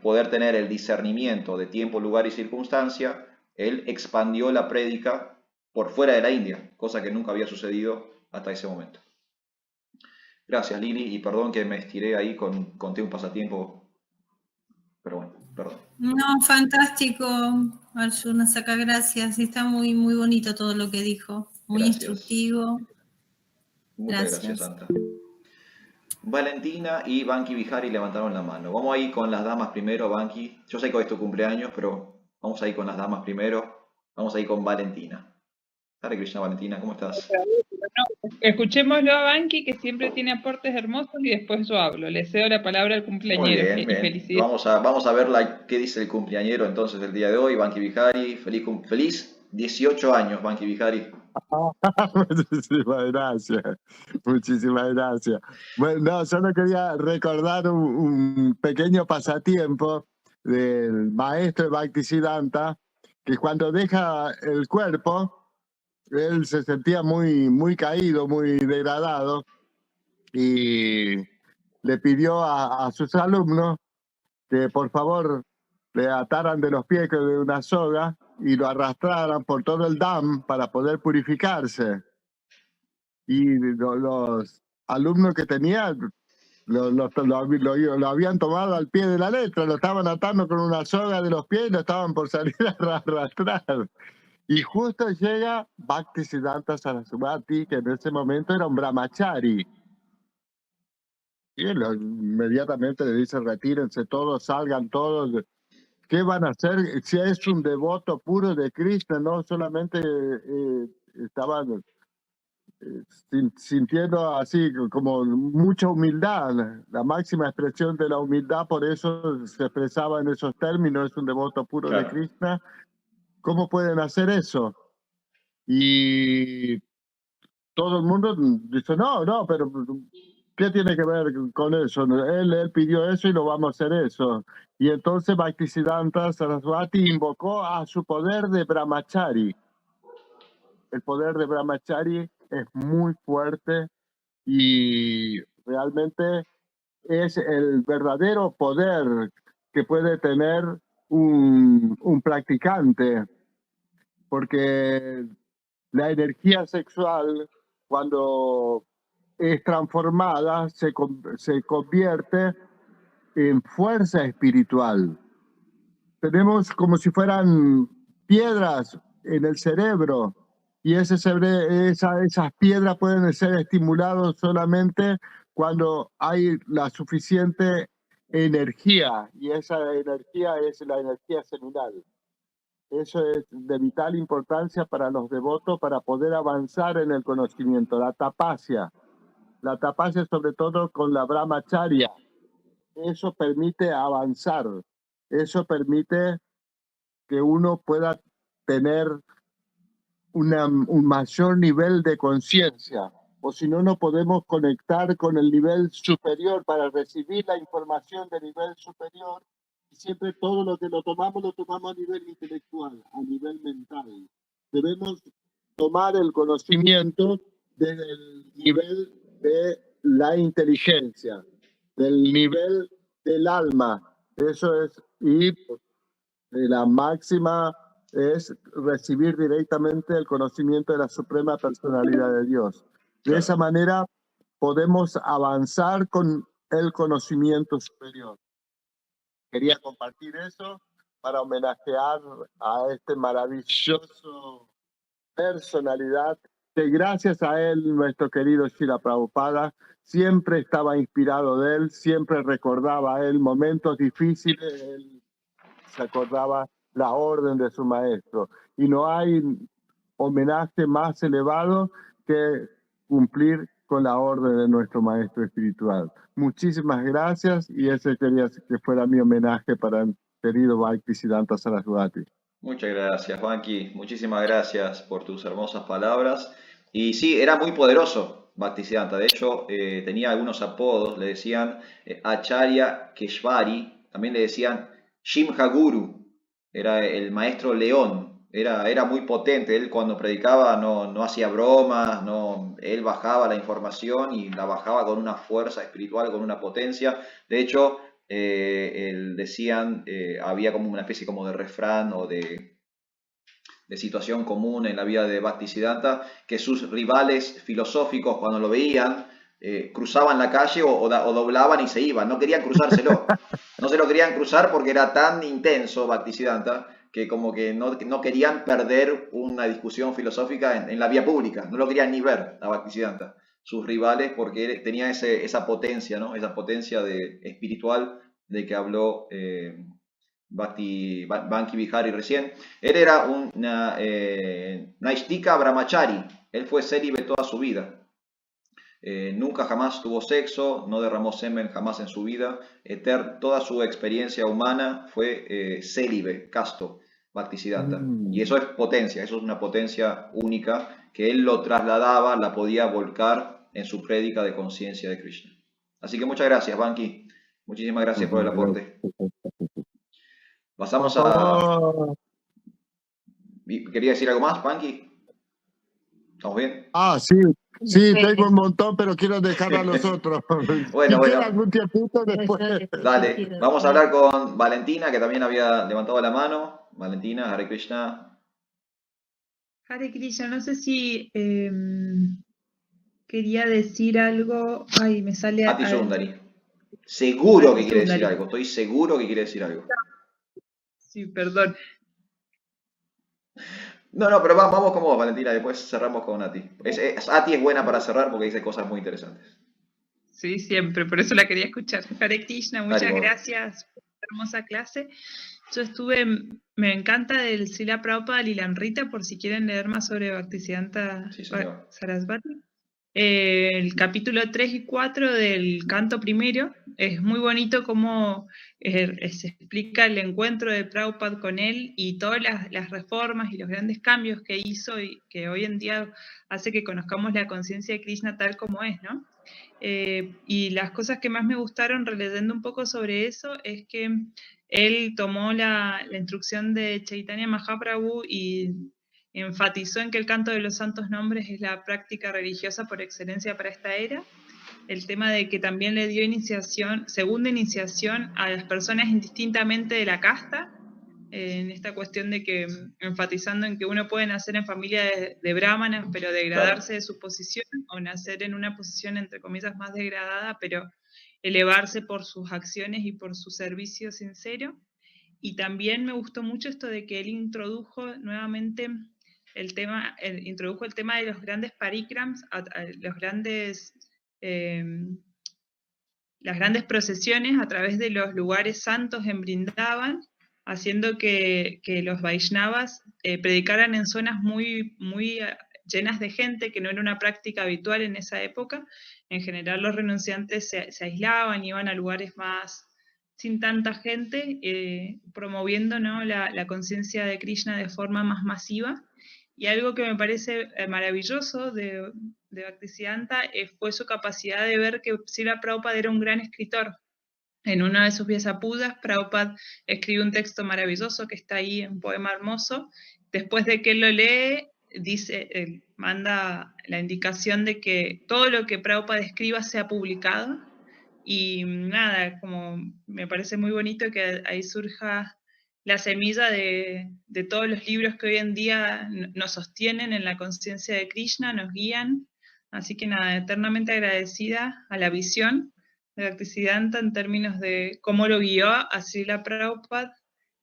poder tener el discernimiento de tiempo, lugar y circunstancia, él expandió la prédica por fuera de la India, cosa que nunca había sucedido hasta ese momento. Gracias Lili, y perdón que me estiré ahí, conté un pasatiempo, pero bueno, perdón. No, fantástico, Arjuna, saca gracias. Está muy, muy bonito todo lo que dijo, muy Gracias. instructivo. Muchas gracias, Santa. Valentina y Banky Bihari levantaron la mano. Vamos ahí con las damas primero, Banky. Yo sé que hoy es tu cumpleaños, pero vamos ahí con las damas primero. Vamos ahí con Valentina. Hare Krishna, Valentina, ¿cómo estás? Escuchémoslo a Banky, que siempre tiene aportes hermosos, y después yo hablo. Le cedo la palabra al cumpleañero. Muy bien, bien. Vamos a ver qué dice el cumpleañero entonces del día de hoy. Banky Bihari, feliz 18 años, Banky Bihari. Muchísimas gracias, muchísimas gracias. Bueno, no, solo quería recordar un pequeño pasatiempo del maestro de Bhaktisiddhanta, que cuando deja el cuerpo, él se sentía muy caído, muy degradado, y le pidió a sus alumnos que por favor le ataran de los pies de una soga y lo arrastraran por todo el dam para poder purificarse. Y los alumnos que tenía lo habían tomado al pie de la letra, lo estaban atando con una soga de los pies y lo estaban por salir a arrastrar. Y justo llega Bhaktisiddhanta Saraswati, que en ese momento era un brahmachari. Y él inmediatamente le dice, retírense todos, salgan todos. ¿Qué van a hacer? Si es un devoto puro de Krishna, no solamente estaban sintiendo así como mucha humildad, la máxima expresión de la humildad, por eso se expresaba en esos términos, es un devoto puro de Krishna. ¿Cómo pueden hacer eso? Y todo el mundo dice, no, pero ¿qué tiene que ver con eso? Él pidió eso y lo vamos a hacer eso. Y entonces Bhaktisiddhanta Saraswati invocó a su poder de brahmachari. El poder de brahmachari es muy fuerte y realmente es el verdadero poder que puede tener un practicante, porque la energía sexual, cuando es transformada, se convierte en fuerza espiritual. Tenemos como si fueran piedras en el cerebro y esas piedras pueden ser estimuladas solamente cuando hay la suficiente energía, y esa energía es la energía seminal. Eso es de vital importancia para los devotos para poder avanzar en el conocimiento. La tapasya sobre todo con la brahmacharya, eso permite avanzar, eso permite que uno pueda tener un mayor nivel de conciencia, o si no, no podemos conectar con el nivel superior para recibir la información del nivel superior, y siempre todo lo que lo tomamos a nivel intelectual, a nivel mental. Debemos tomar el conocimiento desde el nivel de la inteligencia, del nivel del alma. Eso es, y la máxima es recibir directamente el conocimiento de la suprema personalidad de Dios. De esa manera podemos avanzar con el conocimiento superior. Quería compartir eso para homenajear a este maravilloso personalidad que gracias a él, nuestro querido Srila Prabhupada, siempre estaba inspirado de él, siempre recordaba a él momentos difíciles, él se acordaba la orden de su maestro. Y no hay homenaje más elevado que cumplir con la orden de nuestro maestro espiritual. Muchísimas gracias, y ese quería que fuera mi homenaje para el querido Bhaktisiddhanta Saraswati. Muchas gracias, Banqui. Muchísimas gracias por tus hermosas palabras. Y sí, era muy poderoso Bhaktisiddhanta. De hecho, tenía algunos apodos. Le decían Acharya Keshvari. También le decían Shimha Guru. Era el maestro león. Era muy potente. Él cuando predicaba no hacía bromas. Él bajaba la información y la bajaba con una fuerza espiritual, con una potencia. De hecho, decían, había como una especie como de refrán o de situación común en la vida de Bhaktisiddhanta, que sus rivales filosóficos cuando lo veían cruzaban la calle o doblaban y se iban, no querían cruzárselo, no se lo querían cruzar porque era tan intenso Bhaktisiddhanta que como que no querían perder una discusión filosófica en la vía pública, no lo querían ni ver a Bhaktisiddhanta, sus rivales, porque tenía esa potencia, ¿no? Esa potencia espiritual de que habló Banki Bihari recién. Él era un Naishtika Brahmachari, él fue célibe toda su vida. Nunca jamás tuvo sexo, no derramó semen jamás en su vida. Toda su experiencia humana fue célibe, casto, Bhaktisiddhanta. Y eso es potencia, eso es una potencia única que él lo trasladaba, la podía volcar en su prédica de conciencia de Krishna. Así que muchas gracias, Banki. Muchísimas gracias por el aporte. Pasamos a... ¿Quería decir algo más, Banki? ¿Estamos bien? Sí, tengo un montón, pero quiero dejar a los otros. Bueno. Algún tiempito después. Dale, vamos a hablar con Valentina, que también había levantado la mano. Valentina, Hare Krishna. Hare Krishna, no sé si quería decir algo. Ay, me sale... Ati Sundari. Seguro que quiere decir algo, estoy seguro que quiere decir algo. Sí, perdón. No, pero vamos con vos, Valentina, después cerramos con Ati. Ati es buena para cerrar porque dice cosas muy interesantes. Sí, siempre, por eso la quería escuchar. Hare Krishna, muchas gracias por esta hermosa clase. Yo me encanta del Srila Prabhupada Lilamrita, por si quieren leer más sobre Bhaktisiddhanta Sarasvati. El capítulo 3 y 4 del canto primero, es muy bonito cómo se explica el encuentro de Prabhupada con él y todas las reformas y los grandes cambios que hizo y que hoy en día hace que conozcamos la conciencia de Krishna tal como es, ¿no? Y las cosas que más me gustaron releyendo un poco sobre eso es que él tomó la instrucción de Chaitanya Mahaprabhu y enfatizó en que el canto de los santos nombres es la práctica religiosa por excelencia para esta era. El tema de que también le dio segunda iniciación a las personas indistintamente de la casta, en esta cuestión de que, enfatizando en que uno puede nacer en familia de brahmanas, pero degradarse de su posición, o nacer en una posición, entre comillas, más degradada, pero elevarse por sus acciones y por su servicio sincero. Y también me gustó mucho esto de que él introdujo nuevamente introdujo el tema de los grandes parikrams, las grandes procesiones a través de los lugares santos en Brindavan, haciendo que los Vaishnavas predicaran en zonas muy, muy llenas de gente, que no era una práctica habitual en esa época. En general los renunciantes se aislaban, iban a lugares más sin tanta gente, promoviendo, ¿no?, la conciencia de Krishna de forma más masiva. Y algo que me parece maravilloso de Bhaktisiddhanta fue su capacidad de ver que Srila Prabhupada era un gran escritor. En una de sus Vyasapudas, Prabhupada escribe un texto maravilloso que está ahí, un poema hermoso. Después de que él lo lee, manda la indicación de que todo lo que Prabhupada escriba sea publicado. Y nada, como me parece muy bonito que ahí surja la semilla de todos los libros que hoy en día nos sostienen en la conciencia de Krishna, nos guían. Así que nada, eternamente agradecida a la visión de Bhaktisiddhanta en términos de cómo lo guió a Srila Prabhupada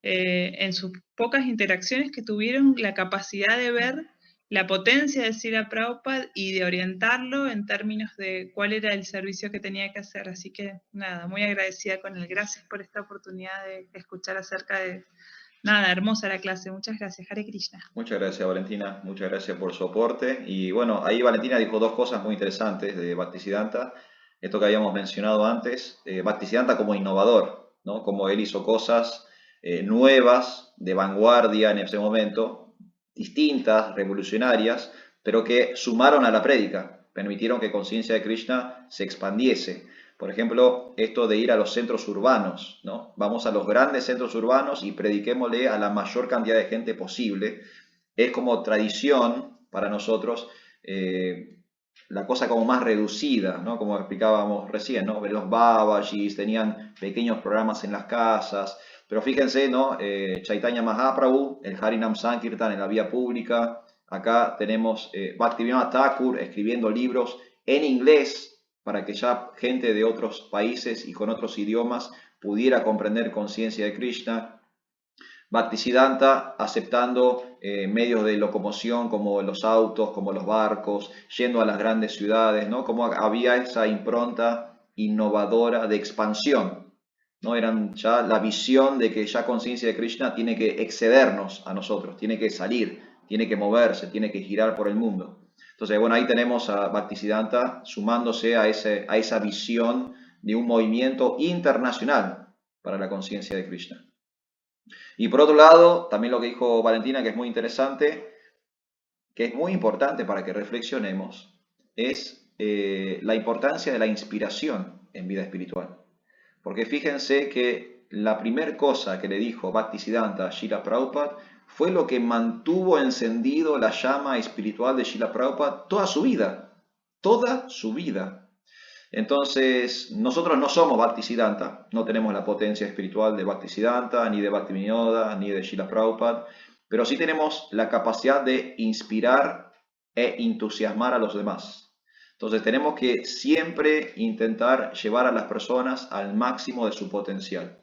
en sus pocas interacciones que tuvieron, la capacidad de ver la potencia de Srila Prabhupada y de orientarlo en términos de cuál era el servicio que tenía que hacer. Así que nada, muy agradecida con él. Gracias por esta oportunidad de escuchar acerca de... Nada, hermosa la clase. Muchas gracias. Hare Krishna. Muchas gracias, Valentina. Muchas gracias por su aporte. Y bueno, ahí Valentina dijo dos cosas muy interesantes de Bhaktisiddhanta. Esto que habíamos mencionado antes, Bhaktisiddhanta como innovador, ¿no? Como él hizo cosas nuevas, de vanguardia en ese momento, distintas, revolucionarias, pero que sumaron a la prédica, permitieron que conciencia de Krishna se expandiese. Por ejemplo, esto de ir a los centros urbanos, ¿no? Vamos a los grandes centros urbanos y prediquémosle a la mayor cantidad de gente posible. Es como tradición para nosotros, la cosa como más reducida, ¿no? Como explicábamos recién, ¿no? Los Babajis tenían pequeños programas en las casas, pero fíjense, ¿no? Chaitanya Mahaprabhu, el Harinam Sankirtan en la vía pública. Acá tenemos Bhaktivinoda Thakur escribiendo libros en inglés para que ya gente de otros países y con otros idiomas pudiera comprender conciencia de Krishna. Bhaktisiddhanta aceptando medios de locomoción como los autos, como los barcos, yendo a las grandes ciudades, ¿no? Como había esa impronta innovadora de expansión, ¿no? Eran ya la visión de que ya conciencia de Krishna tiene que excedernos a nosotros, tiene que salir, tiene que moverse, tiene que girar por el mundo. Entonces, bueno, ahí tenemos a Bhaktisiddhanta sumándose a esa visión de un movimiento internacional para la conciencia de Krishna. Y por otro lado, también lo que dijo Valentina, que es muy interesante, que es muy importante para que reflexionemos, es la importancia de la inspiración en vida espiritual. Porque fíjense que la primera cosa que le dijo Bhaktisiddhanta a Srila Prabhupada fue lo que mantuvo encendido la llama espiritual de Srila Prabhupada toda su vida. Toda su vida. Entonces, nosotros no somos Bhaktisiddhanta, no tenemos la potencia espiritual de Bhaktisiddhanta, ni de Bhaktivinoda, ni de Srila Prabhupada, pero sí tenemos la capacidad de inspirar e entusiasmar a los demás. Entonces tenemos que siempre intentar llevar a las personas al máximo de su potencial.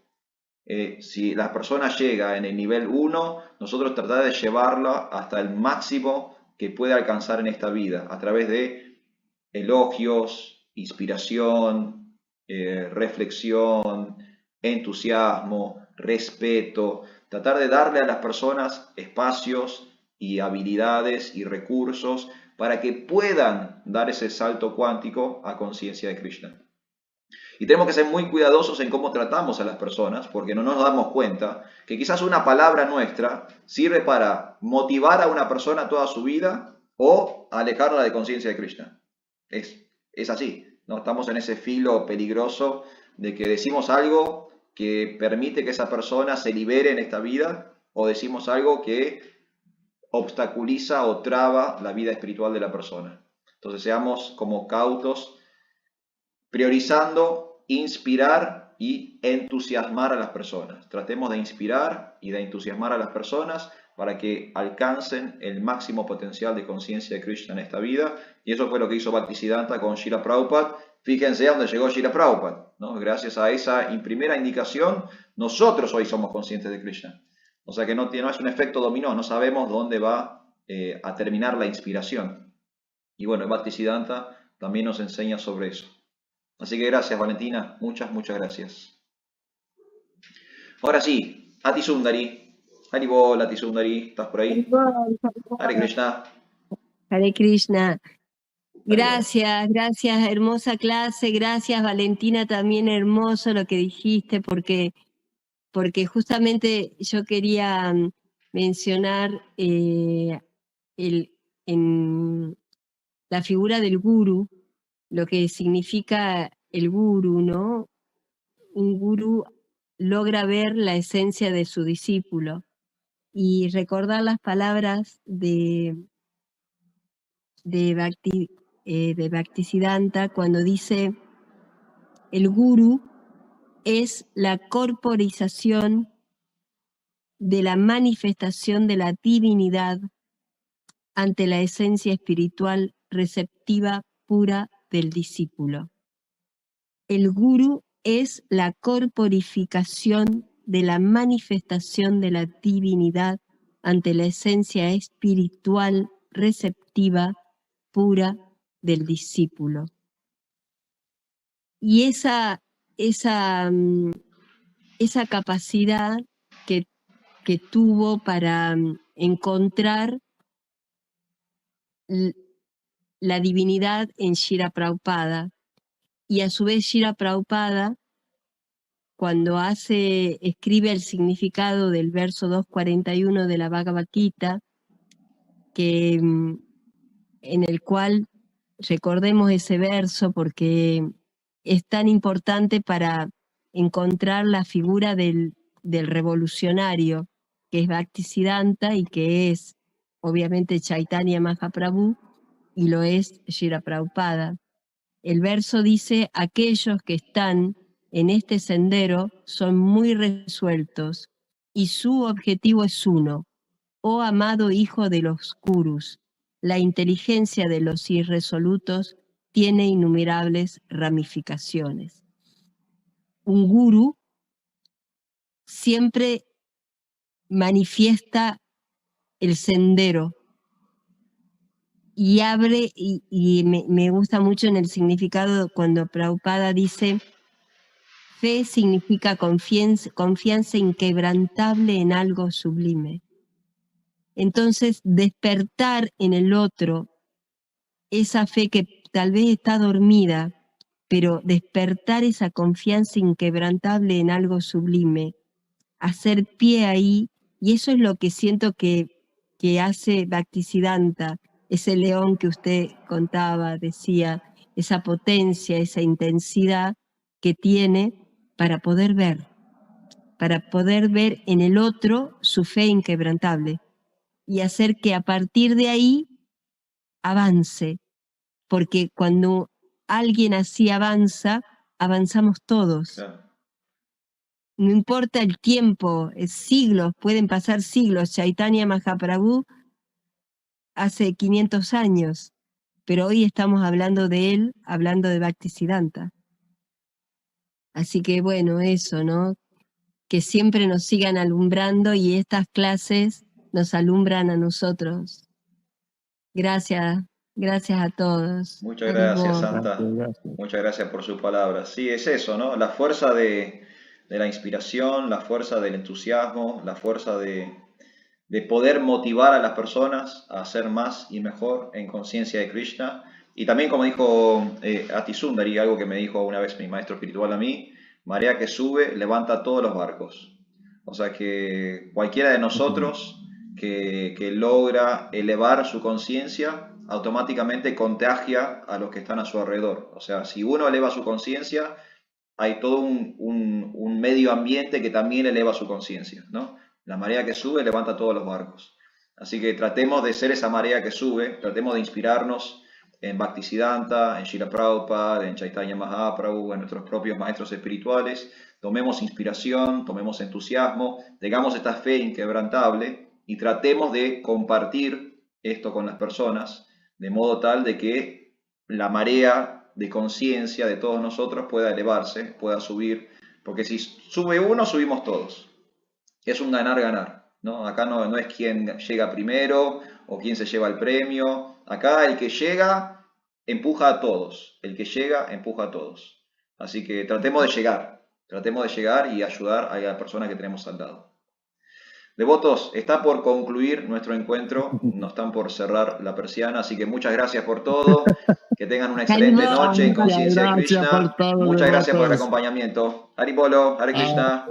Si la persona llega en el nivel 1, nosotros tratar de llevarla hasta el máximo que puede alcanzar en esta vida, a través de elogios, inspiración, reflexión, entusiasmo, respeto, tratar de darle a las personas espacios y habilidades y recursos para que puedan dar ese salto cuántico a conciencia de Krishna. Y tenemos que ser muy cuidadosos en cómo tratamos a las personas, porque no nos damos cuenta que quizás una palabra nuestra sirve para motivar a una persona toda su vida o alejarla de conciencia de Krishna. Es así, ¿no? Estamos en ese filo peligroso de que decimos algo que permite que esa persona se libere en esta vida, o decimos algo que obstaculiza o traba la vida espiritual de la persona. Entonces seamos como cautos, priorizando inspirar y entusiasmar a las personas. Tratemos de inspirar y de entusiasmar a las personas para que alcancen el máximo potencial de conciencia de Krishna en esta vida. Y eso fue lo que hizo Bhaktisiddhanta con Srila Prabhupada, Fíjense a dónde llegó Srila Prabhupada, ¿no? Gracias a esa primera indicación, nosotros hoy somos conscientes de Krishna. O sea que no es un efecto dominó, no sabemos dónde va a terminar la inspiración. Y bueno, Bhaktisiddhanta también nos enseña sobre eso. Así que gracias, Valentina, muchas gracias. Ahora sí, Ati Sundari. Haribol, Ati Sundari, ¿estás por ahí? Hare Krishna. Hare Krishna. Gracias, gracias, hermosa clase, gracias Valentina, también hermoso lo que dijiste, porque justamente yo quería mencionar en la figura del guru, lo que significa el guru, ¿no? Un guru logra ver la esencia de su discípulo y recordar las palabras de Bhaktisiddhanta cuando dice: el guru es la corporización de la manifestación de la divinidad ante la esencia espiritual receptiva pura del discípulo. El guru es la corporificación de la manifestación de la divinidad ante la esencia espiritual receptiva pura del discípulo. Y esa capacidad que tuvo para encontrar la divinidad en Srila Prabhupada, y a su vez Srila Prabhupada, cuando escribe el significado del verso 241 de la Bhagavad Gita, en el cual recordemos ese verso porque es tan importante para encontrar la figura del revolucionario, que es Bhaktisiddhanta y que es obviamente Chaitanya Mahaprabhu, y lo es Srila Prabhupada. El verso dice: aquellos que están en este sendero son muy resueltos y su objetivo es uno: oh amado hijo de los Kurus, la inteligencia de los irresolutos tiene innumerables ramificaciones. Un gurú siempre manifiesta el sendero y abre, y me gusta mucho en el significado cuando Prabhupada dice: fe significa confianza inquebrantable en algo sublime. Entonces, despertar en el otro esa fe que tal vez está dormida, pero despertar esa confianza inquebrantable en algo sublime, hacer pie ahí, y eso es lo que siento que hace Bhaktisiddhanta, ese león que usted contaba, decía, esa potencia, esa intensidad que tiene para poder ver en el otro su fe inquebrantable y hacer que a partir de ahí avance, porque cuando alguien así avanza, avanzamos todos. Claro. No importa el tiempo, siglos, pueden pasar siglos. Chaitanya Mahaprabhu hace 500 años, pero hoy estamos hablando de él, hablando de Bhaktisiddhanta. Así que bueno, eso, ¿no? Que siempre nos sigan alumbrando y estas clases nos alumbran a nosotros. Gracias a todos. Muchas gracias, Santa. Muchas gracias por sus palabras. Sí, es eso, ¿no? La fuerza de la inspiración, la fuerza del entusiasmo, la fuerza de poder motivar a las personas a hacer más y mejor en conciencia de Krishna. Y también, como dijo Ati Sundari, algo que me dijo una vez mi maestro espiritual a mí: marea que sube, levanta todos los barcos. O sea que cualquiera de nosotros que logra elevar su conciencia, automáticamente contagia a los que están a su alrededor. O sea, si uno eleva su conciencia, hay todo un medio ambiente que también eleva su conciencia, ¿no? La marea que sube levanta todos los barcos. Así que tratemos de ser esa marea que sube, tratemos de inspirarnos en Bhaktisiddhanta, en Srila Prabhupada, en Chaitanya Mahaprabhu, en nuestros propios maestros espirituales. Tomemos inspiración, tomemos entusiasmo, tengamos esta fe inquebrantable y tratemos de compartir esto con las personas de modo tal de que la marea de conciencia de todos nosotros pueda elevarse, pueda subir, porque si sube uno, subimos todos. Es un ganar-ganar, ¿no? Acá no es quién llega primero o quién se lleva el premio. Acá el que llega empuja a todos. El que llega empuja a todos. Así que tratemos de llegar y ayudar a la persona que tenemos al lado. Devotos, está por concluir nuestro encuentro, nos están por cerrar la persiana, así que muchas gracias por todo, que tengan una excelente noche en conciencia de Krishna. Muchas gracias por el acompañamiento. Hari Bolo, Hare Krishna.